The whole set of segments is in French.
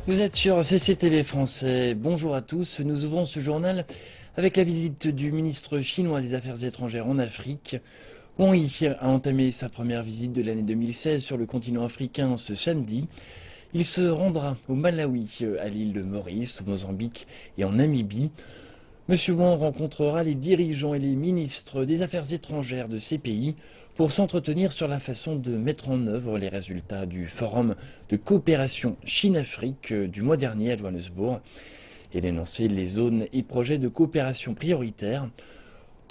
Vous êtes sur CCTV français. Bonjour à tous. Nous ouvrons ce journal avec la visite du ministre chinois des Affaires étrangères en Afrique. Wang Yi a entamé sa première visite de l'année 2016 sur le continent africain ce samedi. Il se rendra au Malawi, à l'île de Maurice, au Mozambique et en Namibie. Monsieur Wang rencontrera les dirigeants et les ministres des Affaires étrangères de ces pays pour s'entretenir sur la façon de mettre en œuvre les résultats du Forum de coopération Chine-Afrique du mois dernier à Johannesburg et d'énoncer les zones et projets de coopération prioritaires.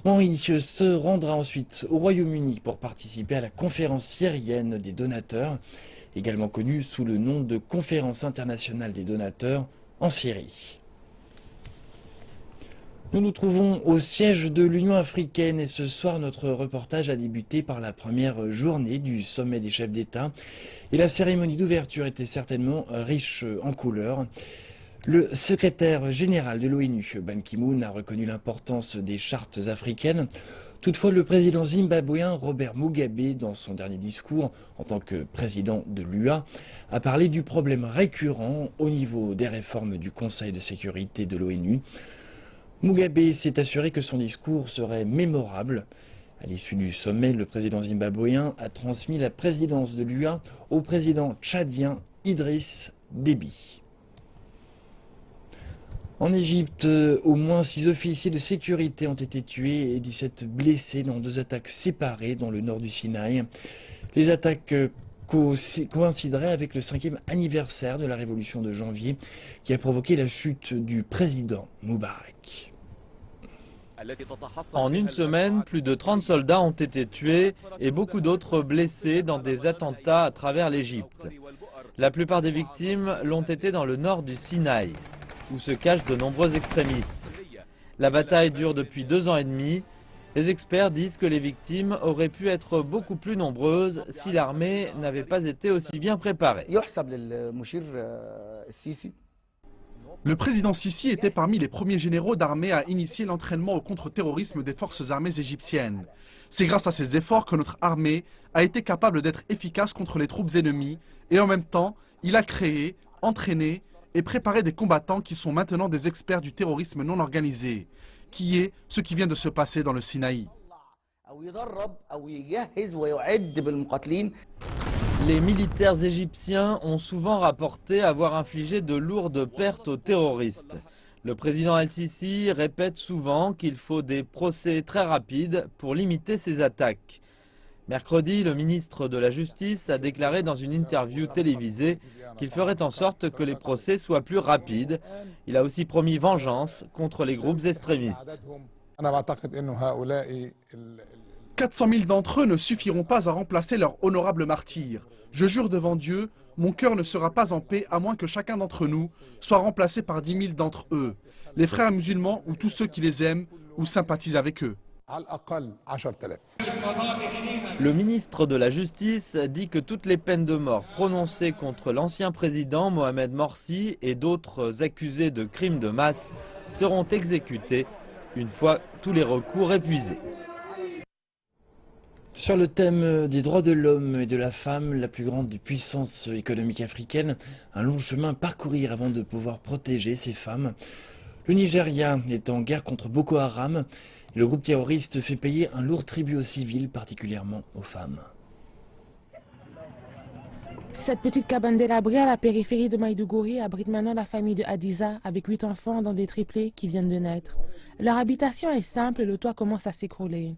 Wang Yi se rendra ensuite au Royaume-Uni pour participer à la conférence syrienne des donateurs, également connue sous le nom de Conférence internationale des donateurs en Syrie. Nous nous trouvons au siège de l'Union africaine et ce soir notre reportage a débuté par la première journée du sommet des chefs d'État et la cérémonie d'ouverture était certainement riche en couleurs. Le secrétaire général de l'ONU, Ban Ki-moon, a reconnu l'importance des chartes africaines. Toutefois, le président zimbabwéen Robert Mugabe, dans son dernier discours en tant que président de l'UA, a parlé du problème récurrent au niveau des réformes du Conseil de sécurité de l'ONU. Mugabe s'est assuré que son discours serait mémorable. À l'issue du sommet, le président zimbabwéen a transmis la présidence de l'UA au président tchadien Idriss Déby. En Égypte, au moins 6 officiers de sécurité ont été tués et 17 blessés dans 2 attaques séparées dans le nord du Sinaï. Les attaques coïncideraient avec le 5e anniversaire de la révolution de janvier qui a provoqué la chute du président Moubarak. En une semaine, plus de 30 soldats ont été tués et beaucoup d'autres blessés dans des attentats à travers l'Égypte. La plupart des victimes l'ont été dans le nord du Sinaï, où se cachent de nombreux extrémistes. La bataille dure depuis 2 ans et demi. Les experts disent que les victimes auraient pu être beaucoup plus nombreuses si l'armée n'avait pas été aussi bien préparée. Le président Sisi était parmi les premiers généraux d'armée à initier l'entraînement au contre-terrorisme des forces armées égyptiennes. C'est grâce à ces efforts que notre armée a été capable d'être efficace contre les troupes ennemies et en même temps, il a créé, entraîné et préparé des combattants qui sont maintenant des experts du terrorisme non organisé, qui est ce qui vient de se passer dans le Sinaï. Les militaires égyptiens ont souvent rapporté avoir infligé de lourdes pertes aux terroristes. Le président El-Sisi répète souvent qu'il faut des procès très rapides pour limiter ces attaques. Mercredi, le ministre de la Justice a déclaré dans une interview télévisée qu'il ferait en sorte que les procès soient plus rapides. Il a aussi promis vengeance contre les groupes extrémistes. 400 000 d'entre eux ne suffiront pas à remplacer leur honorable martyr. Je jure devant Dieu, mon cœur ne sera pas en paix à moins que chacun d'entre nous soit remplacé par 10 000 d'entre eux, les frères musulmans ou tous ceux qui les aiment ou sympathisent avec eux. Le ministre de la Justice dit que toutes les peines de mort prononcées contre l'ancien président Mohamed Morsi et d'autres accusés de crimes de masse seront exécutées une fois tous les recours épuisés. Sur le thème des droits de l'homme et de la femme, la plus grande puissance économique africaine, un long chemin à parcourir avant de pouvoir protéger ces femmes. Le Nigeria est en guerre contre Boko Haram et le groupe terroriste fait payer un lourd tribut aux civils, particulièrement aux femmes. Cette petite cabane délabrée à la périphérie de Maïdougouri abrite maintenant la famille de Hadiza avec 8 enfants dans des triplés qui viennent de naître. Leur habitation est simple et le toit commence à s'écrouler.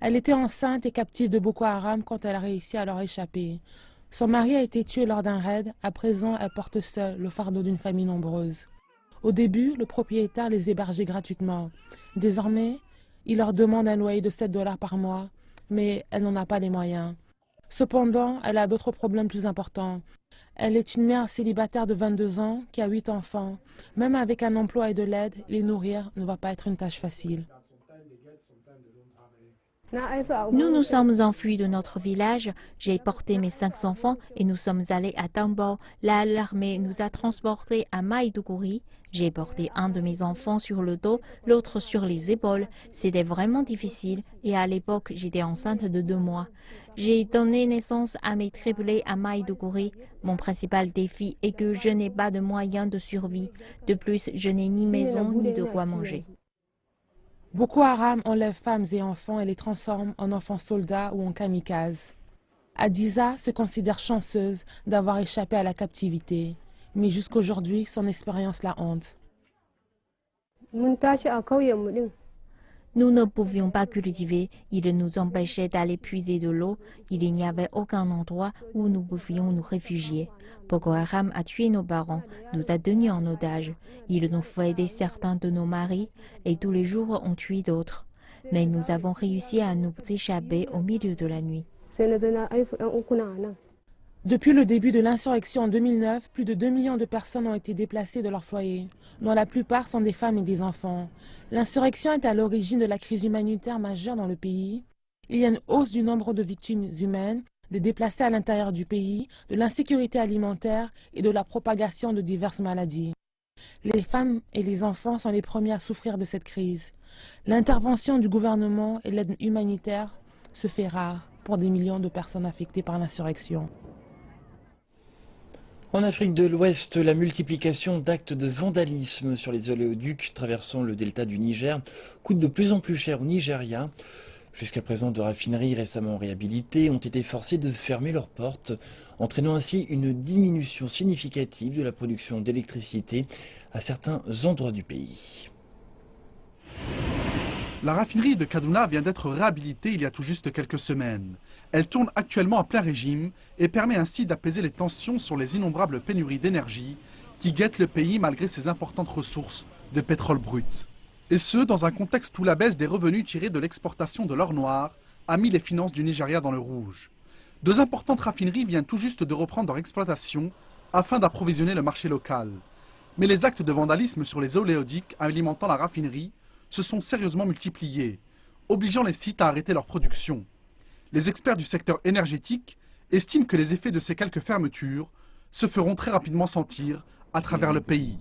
Elle était enceinte et captive de Boko Haram quand elle a réussi à leur échapper. Son mari a été tué lors d'un raid. À présent, elle porte seule le fardeau d'une famille nombreuse. Au début, le propriétaire les hébergeait gratuitement. Désormais, il leur demande un loyer de 7 $ par mois, mais elle n'en a pas les moyens. Cependant, elle a d'autres problèmes plus importants. Elle est une mère célibataire de 22 ans qui a 8 enfants. Même avec un emploi et de l'aide, les nourrir ne va pas être une tâche facile. Nous nous sommes enfuis de notre village. J'ai porté mes 5 enfants et nous sommes allés à Tambov. Là, l'armée nous a transportés à Maïdougouri. J'ai porté un de mes enfants sur le dos, l'autre sur les épaules. C'était vraiment difficile et à l'époque, j'étais enceinte de 2 mois. J'ai donné naissance à mes triplés à Maïdougouri. Mon principal défi est que je n'ai pas de moyens de survie. De plus, je n'ai ni maison ni de quoi manger. Boko Haram enlève femmes et enfants et les transforme en enfants soldats ou en kamikazes. Hadiza se considère chanceuse d'avoir échappé à la captivité, mais jusqu'aujourd'hui, son expérience la hante. Nous ne pouvions pas cultiver, il nous empêchait d'aller puiser de l'eau, il n'y avait aucun endroit où nous pouvions nous réfugier. Boko Haram a tué nos parents, nous a tenus en otage, il nous fait aider certains de nos maris et tous les jours on tue d'autres. Mais nous avons réussi à nous échapper au milieu de la nuit. Depuis le début de l'insurrection en 2009, plus de 2 millions de personnes ont été déplacées de leur foyer, dont la plupart sont des femmes et des enfants. L'insurrection est à l'origine de la crise humanitaire majeure dans le pays. Il y a une hausse du nombre de victimes humaines, des déplacés à l'intérieur du pays, de l'insécurité alimentaire et de la propagation de diverses maladies. Les femmes et les enfants sont les premiers à souffrir de cette crise. L'intervention du gouvernement et l'aide humanitaire se fait rare pour des millions de personnes affectées par l'insurrection. En Afrique de l'Ouest, la multiplication d'actes de vandalisme sur les oléoducs traversant le delta du Niger coûte de plus en plus cher au Nigeria. Jusqu'à présent, de raffineries récemment réhabilitées ont été forcées de fermer leurs portes, entraînant ainsi une diminution significative de la production d'électricité à certains endroits du pays. La raffinerie de Kaduna vient d'être réhabilitée il y a tout juste quelques semaines. Elle tourne actuellement à plein régime et permet ainsi d'apaiser les tensions sur les innombrables pénuries d'énergie qui guettent le pays malgré ses importantes ressources de pétrole brut. Et ce, dans un contexte où la baisse des revenus tirés de l'exportation de l'or noir a mis les finances du Nigeria dans le rouge. 2 importantes raffineries viennent tout juste de reprendre leur exploitation afin d'approvisionner le marché local. Mais les actes de vandalisme sur les oléoducs alimentant la raffinerie se sont sérieusement multipliés, obligeant les sites à arrêter leur production. Les experts du secteur énergétique estiment que les effets de ces quelques fermetures se feront très rapidement sentir à travers le pays.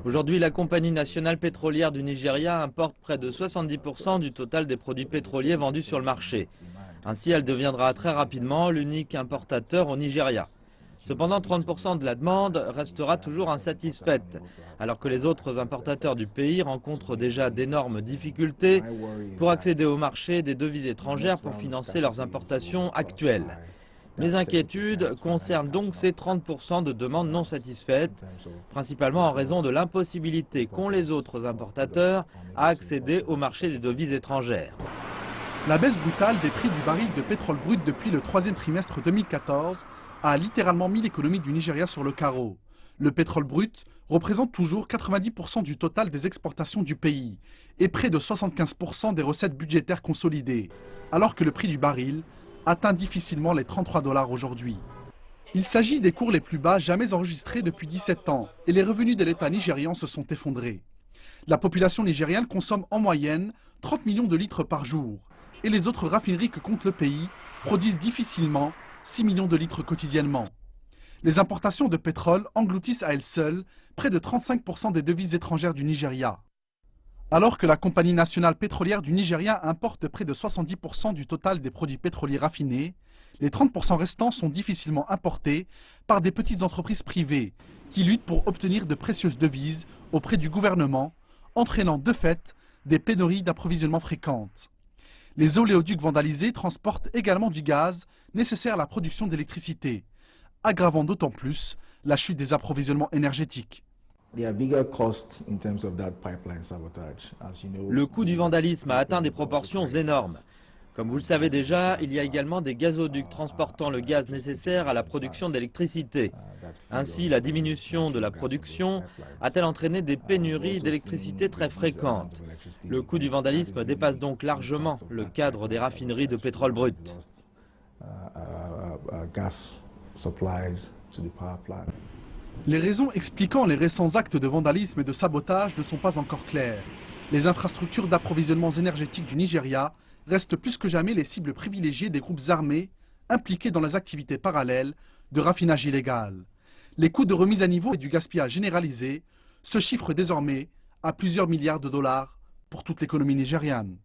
Aujourd'hui, la compagnie nationale pétrolière du Nigeria importe près de 70% du total des produits pétroliers vendus sur le marché. Ainsi, elle deviendra très rapidement l'unique importateur au Nigeria. Cependant, 30% de la demande restera toujours insatisfaite, alors que les autres importateurs du pays rencontrent déjà d'énormes difficultés pour accéder au marché des devises étrangères pour financer leurs importations actuelles. Mes inquiétudes concernent donc ces 30% de demandes non satisfaites, principalement en raison de l'impossibilité qu'ont les autres importateurs à accéder au marché des devises étrangères. La baisse brutale des prix du baril de pétrole brut depuis le 3e trimestre 2014 a littéralement mis l'économie du Nigeria sur le carreau. Le pétrole brut représente toujours 90% du total des exportations du pays et près de 75% des recettes budgétaires consolidées, alors que le prix du baril atteint difficilement les 33 $ aujourd'hui. Il s'agit des cours les plus bas jamais enregistrés depuis 17 ans et les revenus de l'État nigérian se sont effondrés. La population nigériane consomme en moyenne 30 millions de litres par jour et les autres raffineries que compte le pays produisent difficilement 6 millions de litres quotidiennement. Les importations de pétrole engloutissent à elles seules près de 35% des devises étrangères du Nigeria. Alors que la compagnie nationale pétrolière du Nigeria importe près de 70% du total des produits pétroliers raffinés, les 30% restants sont difficilement importés par des petites entreprises privées qui luttent pour obtenir de précieuses devises auprès du gouvernement, entraînant de fait des pénuries d'approvisionnement fréquentes. Les oléoducs vandalisés transportent également du gaz nécessaire à la production d'électricité, aggravant d'autant plus la chute des approvisionnements énergétiques. Le coût du vandalisme a atteint des proportions énormes. Comme vous le savez déjà, il y a également des gazoducs transportant le gaz nécessaire à la production d'électricité. Ainsi, la diminution de la production a-t-elle entraîné des pénuries d'électricité très fréquentes. Le coût du vandalisme dépasse donc largement le cadre des raffineries de pétrole brut. Les raisons expliquant les récents actes de vandalisme et de sabotage ne sont pas encore claires. Les infrastructures d'approvisionnement énergétiques du Nigeria restent plus que jamais les cibles privilégiées des groupes armés impliqués dans les activités parallèles de raffinage illégal. Les coûts de remise à niveau et du gaspillage généralisé se chiffrent désormais à plusieurs milliards de dollars pour toute l'économie nigériane.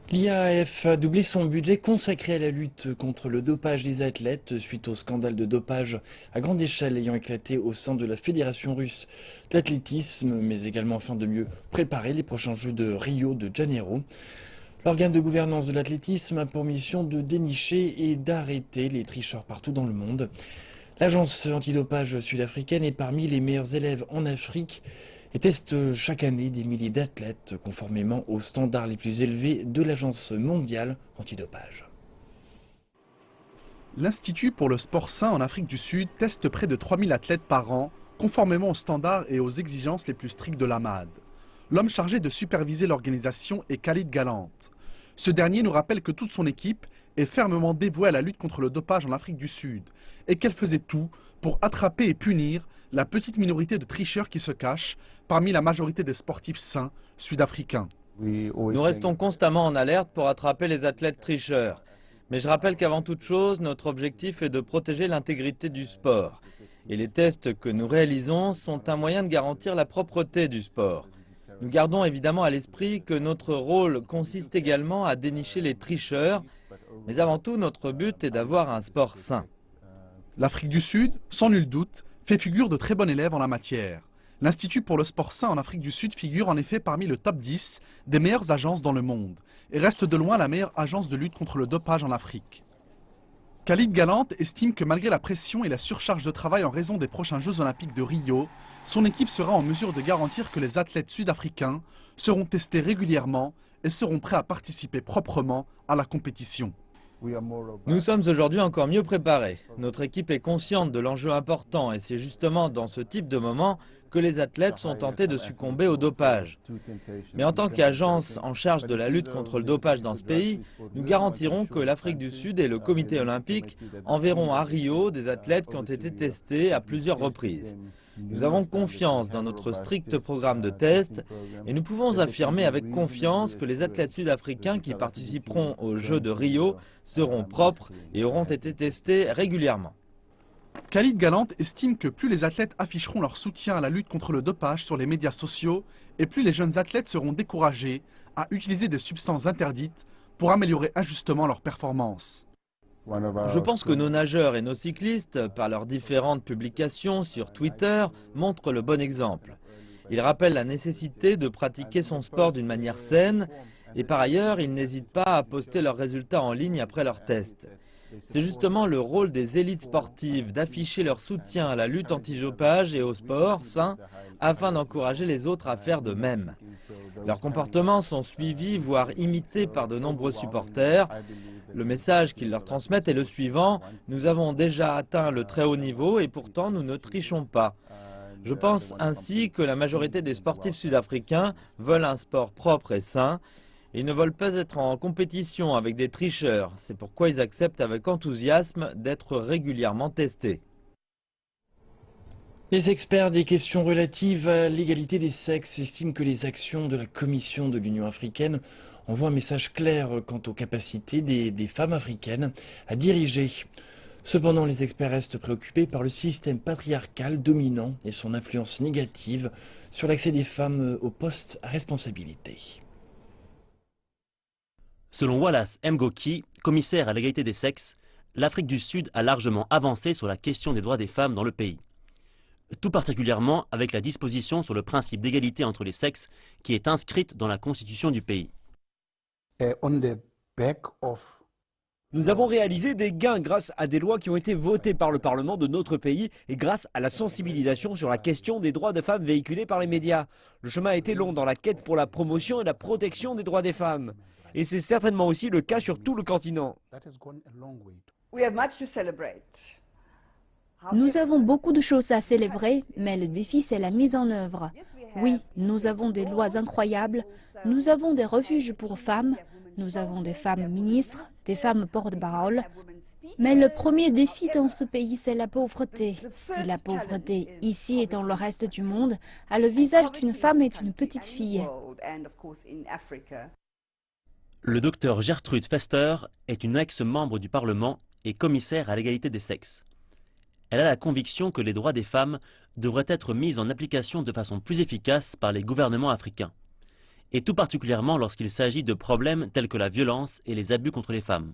L'IAAF a doublé son budget consacré à la lutte contre le dopage des athlètes suite au scandale de dopage à grande échelle ayant éclaté au sein de la Fédération russe d'athlétisme, mais également afin de mieux préparer les prochains Jeux de Rio de Janeiro. L'organe de gouvernance de l'athlétisme a pour mission de dénicher et d'arrêter les tricheurs partout dans le monde. L'agence antidopage sud-africaine est parmi les meilleurs élèves en Afrique et teste chaque année des milliers d'athlètes conformément aux standards les plus élevés de l'agence mondiale antidopage. L'Institut pour le sport sain en Afrique du Sud teste près de 3000 athlètes par an, conformément aux standards et aux exigences les plus strictes de l'AMAD. L'homme chargé de superviser l'organisation est Khalid Galante. Ce dernier nous rappelle que toute son équipe est fermement dévouée à la lutte contre le dopage en Afrique du Sud et qu'elle faisait tout pour attraper et punir la petite minorité de tricheurs qui se cachent parmi la majorité des sportifs sains sud-africains. Nous restons constamment en alerte pour attraper les athlètes tricheurs. Mais je rappelle qu'avant toute chose, notre objectif est de protéger l'intégrité du sport. Et les tests que nous réalisons sont un moyen de garantir la propreté du sport. Nous gardons évidemment à l'esprit que notre rôle consiste également à dénicher les tricheurs, mais avant tout, notre but est d'avoir un sport sain. L'Afrique du Sud, sans nul doute, fait figure de très bon élève en la matière. L'Institut pour le sport sain en Afrique du Sud figure en effet parmi le top 10 des meilleures agences dans le monde et reste de loin la meilleure agence de lutte contre le dopage en Afrique. Khalid Galante estime que malgré la pression et la surcharge de travail en raison des prochains Jeux Olympiques de Rio, son équipe sera en mesure de garantir que les athlètes sud-africains seront testés régulièrement et seront prêts à participer proprement à la compétition. Nous sommes aujourd'hui encore mieux préparés. Notre équipe est consciente de l'enjeu important et c'est justement dans ce type de moment que les athlètes sont tentés de succomber au dopage. Mais en tant qu'agence en charge de la lutte contre le dopage dans ce pays, nous garantirons que l'Afrique du Sud et le comité olympique enverront à Rio des athlètes qui ont été testés à plusieurs reprises. Nous avons confiance dans notre strict programme de tests et nous pouvons affirmer avec confiance que les athlètes sud-africains qui participeront aux Jeux de Rio seront propres et auront été testés régulièrement. Khalid Galante estime que plus les athlètes afficheront leur soutien à la lutte contre le dopage sur les médias sociaux et plus les jeunes athlètes seront découragés à utiliser des substances interdites pour améliorer injustement leurs performances. Je pense que nos nageurs et nos cyclistes, par leurs différentes publications sur Twitter, montrent le bon exemple. Ils rappellent la nécessité de pratiquer son sport d'une manière saine et par ailleurs, ils n'hésitent pas à poster leurs résultats en ligne après leurs tests. C'est justement le rôle des élites sportives d'afficher leur soutien à la lutte antidopage et au sport sain afin d'encourager les autres à faire de même. Leurs comportements sont suivis, voire imités par de nombreux supporters. Le message qu'ils leur transmettent est le suivant: nous avons déjà atteint le très haut niveau et pourtant nous ne trichons pas. Je pense ainsi que la majorité des sportifs sud-africains veulent un sport propre et sain. Ils ne veulent pas être en compétition avec des tricheurs. C'est pourquoi ils acceptent avec enthousiasme d'être régulièrement testés. Les experts des questions relatives à l'égalité des sexes estiment que les actions de la Commission de l'Union africaine envoient un message clair quant aux capacités des femmes africaines à diriger. Cependant, les experts restent préoccupés par le système patriarcal dominant et son influence négative sur l'accès des femmes aux postes à responsabilité. Selon Wallace Mgoki, commissaire à l'égalité des sexes, l'Afrique du Sud a largement avancé sur la question des droits des femmes dans le pays. Tout particulièrement avec la disposition sur le principe d'égalité entre les sexes qui est inscrite dans la constitution du pays. Nous avons réalisé des gains grâce à des lois qui ont été votées par le Parlement de notre pays et grâce à la sensibilisation sur la question des droits des femmes véhiculée par les médias. Le chemin a été long dans la quête pour la promotion et la protection des droits des femmes. Et c'est certainement aussi le cas sur tout le continent. Nous avons beaucoup de choses à célébrer, mais le défi, c'est la mise en œuvre. Oui, nous avons des lois incroyables, nous avons des refuges pour femmes, nous avons des femmes ministres, des femmes porte-parole, Mais le premier défi dans ce pays, c'est la pauvreté. Et la pauvreté, ici et dans le reste du monde, a le visage d'une femme et d'une petite fille. Le docteur Gertrude Fester est une ex-membre du Parlement et commissaire à l'égalité des sexes. Elle a la conviction que les droits des femmes devraient être mis en application de façon plus efficace par les gouvernements africains, et tout particulièrement lorsqu'il s'agit de problèmes tels que la violence et les abus contre les femmes.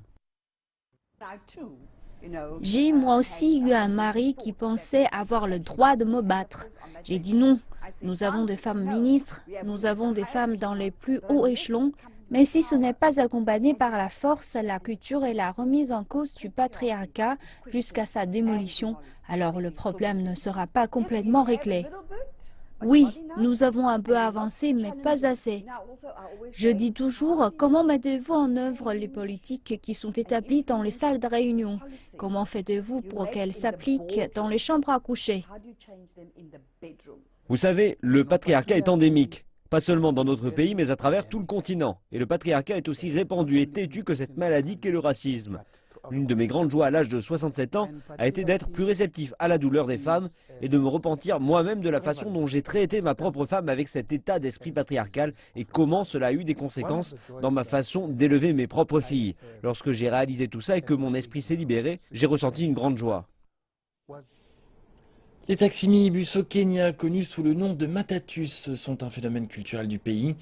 J'ai moi aussi eu un mari qui pensait avoir le droit de me battre. J'ai dit non. Nous avons des femmes ministres, nous avons des femmes dans les plus hauts échelons, mais si ce n'est pas accompagné par la force, la culture et la remise en cause du patriarcat jusqu'à sa démolition, alors le problème ne sera pas complètement réglé. Oui, nous avons un peu avancé, mais pas assez. Je dis toujours, comment mettez-vous en œuvre les politiques qui sont établies dans les salles de réunion? Comment faites-vous pour qu'elles s'appliquent dans les chambres à coucher? Vous savez, le patriarcat est endémique. Pas seulement dans notre pays, mais à travers tout le continent. Et le patriarcat est aussi répandu et têtu que cette maladie qu'est le racisme. L'une de mes grandes joies à l'âge de 67 ans a été d'être plus réceptif à la douleur des femmes et de me repentir moi-même de la façon dont j'ai traité ma propre femme avec cet état d'esprit patriarcal et comment cela a eu des conséquences dans ma façon d'élever mes propres filles. Lorsque j'ai réalisé tout ça et que mon esprit s'est libéré, j'ai ressenti une grande joie. Les taxis minibus au Kenya, connus sous le nom de Matatus, sont un phénomène culturel du pays.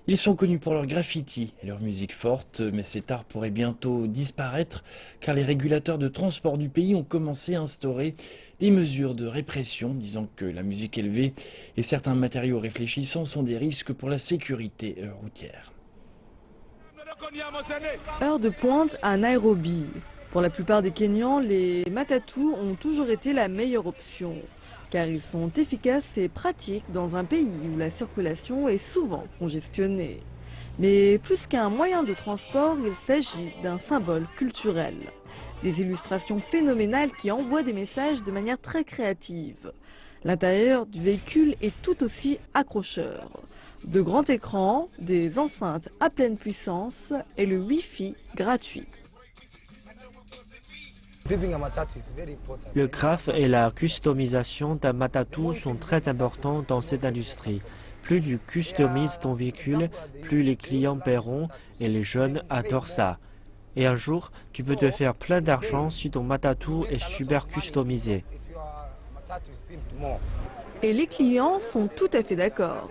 Ils sont connus pour leurs graffitis et leur musique forte, mais cet art pourrait bientôt disparaître car les régulateurs de transport du pays ont commencé à instaurer des mesures de répression, disant que la musique élevée et certains matériaux réfléchissants sont des risques pour la sécurité routière. Heure de pointe à Nairobi. Pour la plupart des Kenyans, les matatus ont toujours été la meilleure option, car ils sont efficaces et pratiques dans un pays où la circulation est souvent congestionnée. Mais plus qu'un moyen de transport, il s'agit d'un symbole culturel. Des illustrations phénoménales qui envoient des messages de manière très créative. L'intérieur du véhicule est tout aussi accrocheur. De grands écrans, des enceintes à pleine puissance et le Wi-Fi gratuit. Le craft et la customisation d'un matatu sont très importants dans cette industrie. Plus tu customises ton véhicule, plus les clients paieront et les jeunes adorent ça. Et un jour, tu veux te faire plein d'argent si ton matatu est super customisé. Et les clients sont tout à fait d'accord.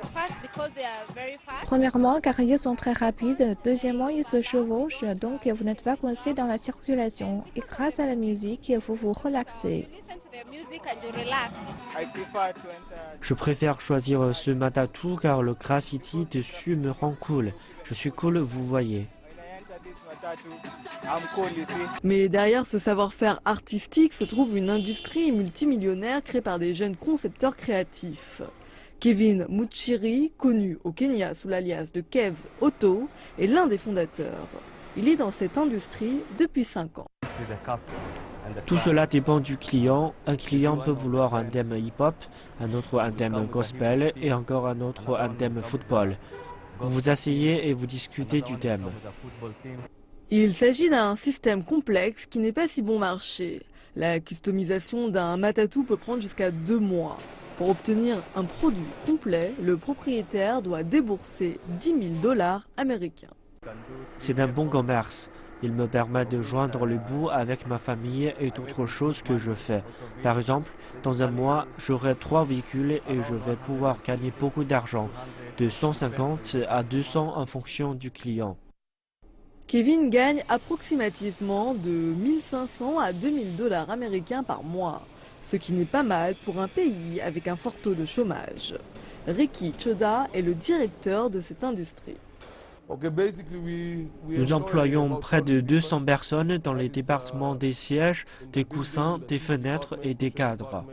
Premièrement, car ils sont très rapides. Deuxièmement, ils se chevauchent, donc vous n'êtes pas coincé dans la circulation. Et grâce à la musique, vous vous relaxez. Je préfère choisir ce matatu car le graffiti dessus me rend cool. Je suis cool, vous voyez. Mais derrière ce savoir-faire artistique se trouve une industrie multimillionnaire créée par des jeunes concepteurs créatifs. Kevin Muchiri, connu au Kenya sous l'alias de Kev's Auto, est l'un des fondateurs. Il est dans cette industrie depuis 5 ans. Tout cela dépend du client. Un client peut vouloir un thème hip-hop, un autre un thème gospel et encore un autre un thème football. Vous vous asseyez et vous discutez du thème. Il s'agit d'un système complexe qui n'est pas si bon marché. La customisation d'un matatu peut prendre jusqu'à 2 mois. Pour obtenir un produit complet, le propriétaire doit débourser $10 000 américains. C'est un bon commerce. Il me permet de joindre le bout avec ma famille et d'autres choses que je fais. Par exemple, dans un mois, j'aurai 3 véhicules et je vais pouvoir gagner beaucoup d'argent, de 150 à 200 en fonction du client. Kevin gagne approximativement de 1500 à $2000 américains par mois, ce qui n'est pas mal pour un pays avec un fort taux de chômage. Ricky Choda est le directeur de cette industrie. Nous employons près de 200 personnes dans les départements des sièges, des coussins, des fenêtres et des cadres.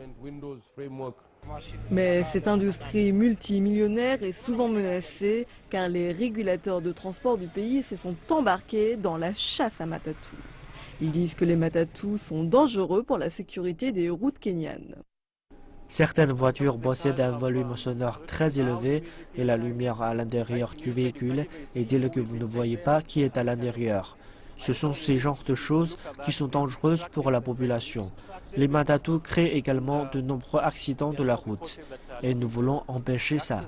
Mais cette industrie multimillionnaire est souvent menacée car les régulateurs de transport du pays se sont embarqués dans la chasse à matatus. Ils disent que les matatus sont dangereux pour la sécurité des routes kenyanes. Certaines voitures possèdent un volume sonore très élevé et la lumière à l'intérieur du véhicule est telle que vous ne voyez pas qui est à l'intérieur. Ce sont ces genres de choses qui sont dangereuses pour la population. Les matatus créent également de nombreux accidents de la route et nous voulons empêcher ça.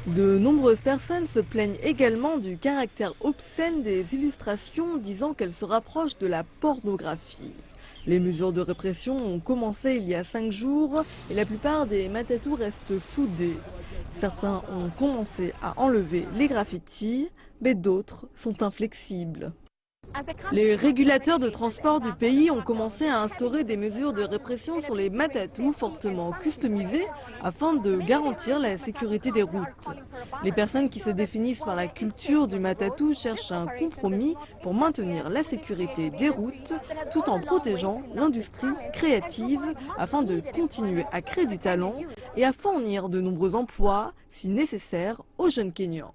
De nombreuses personnes se plaignent également du caractère obscène des illustrations, disant qu'elles se rapprochent de la pornographie. Les mesures de répression ont commencé il y a 5 jours et la plupart des matatus restent soudés. Certains ont commencé à enlever les graffitis, mais d'autres sont inflexibles. Les régulateurs de transport du pays ont commencé à instaurer des mesures de répression sur les matatus fortement customisés afin de garantir la sécurité des routes. Les personnes qui se définissent par la culture du matatu cherchent un compromis pour maintenir la sécurité des routes tout en protégeant l'industrie créative afin de continuer à créer du talent et à fournir de nombreux emplois, si nécessaire, aux jeunes Kenyans.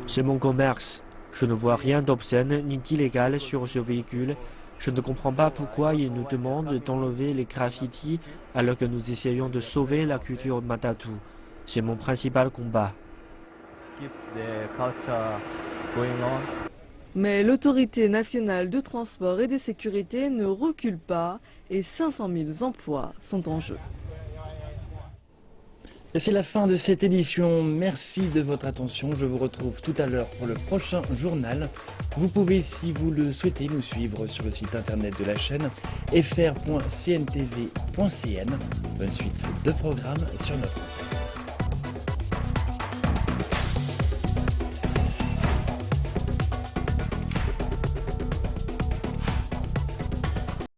C'est mon commerce. Je ne vois rien d'obscène ni d'illégal sur ce véhicule. Je ne comprends pas pourquoi ils nous demandent d'enlever les graffitis alors que nous essayons de sauver la culture matatu. C'est mon principal combat. Mais l'autorité nationale de transport et de sécurité ne recule pas et 500 000 emplois sont en jeu. Et c'est la fin de cette édition. Merci de votre attention. Je vous retrouve tout à l'heure pour le prochain journal. Vous pouvez, si vous le souhaitez, nous suivre sur le site internet de la chaîne fr.cntv.cn. Bonne suite de programmes sur notre antenne.